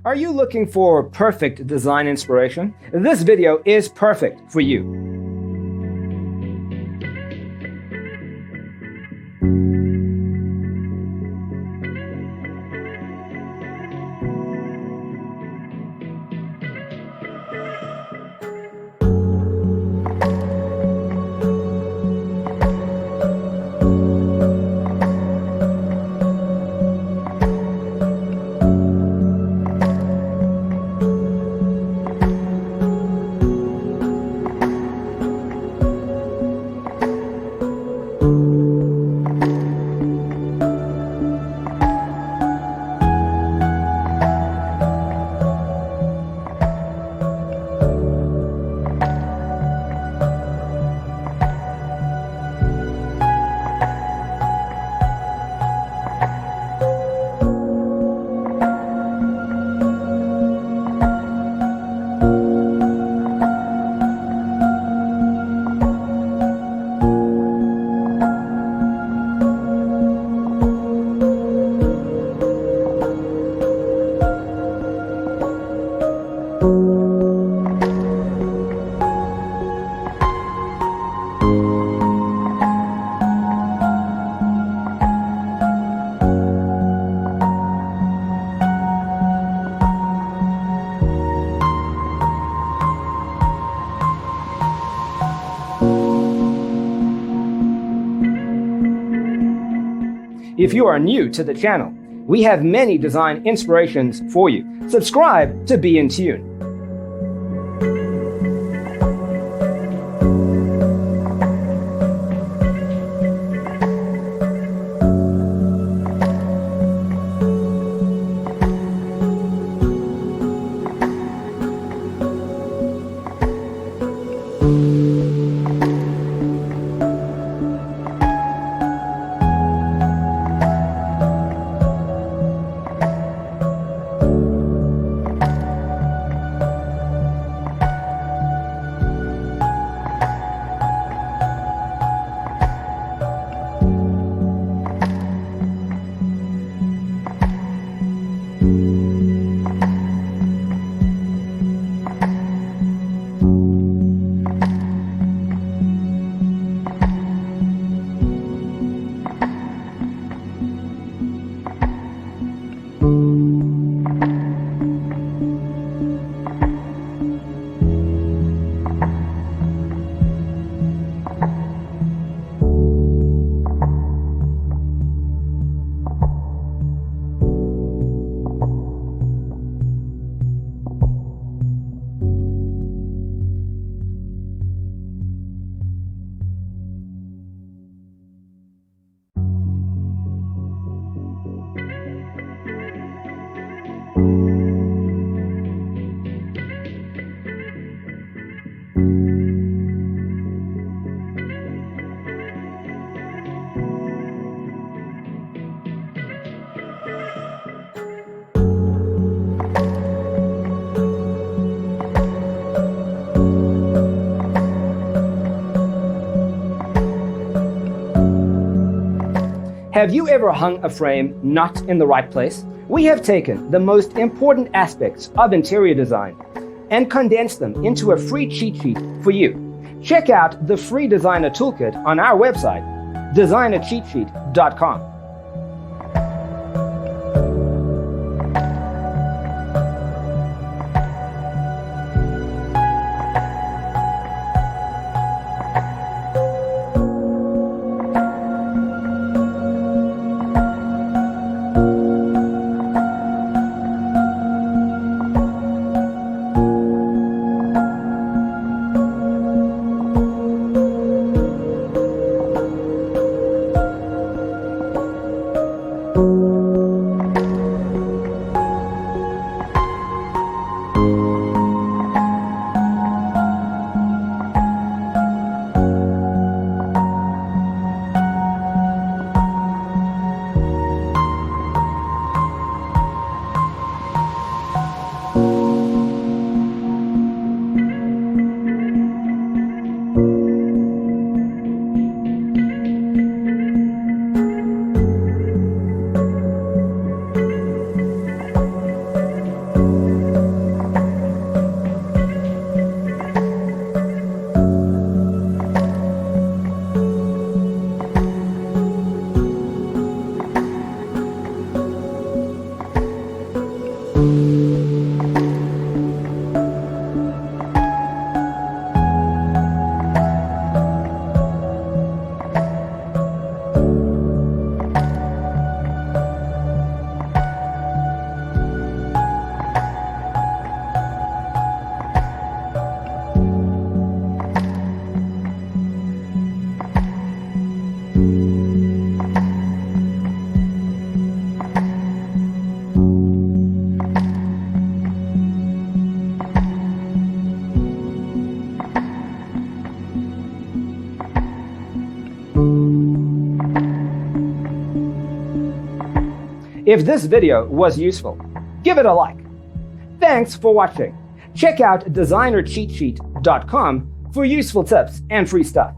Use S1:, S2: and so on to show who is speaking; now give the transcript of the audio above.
S1: Are you looking for perfect design inspiration? This video is perfect for you. If you are new to the channel, we have many design inspirations for you. Subscribe to be in tune. Have you ever hung a frame not in the right place? We have taken the most important aspects of interior design and condensed them into a free cheat sheet for you. Check out the free designer toolkit on our website, designercheatsheet.com. If this video was useful, give it a like. Thanks for watching. Check out designercheatsheet.com for useful tips and free stuff.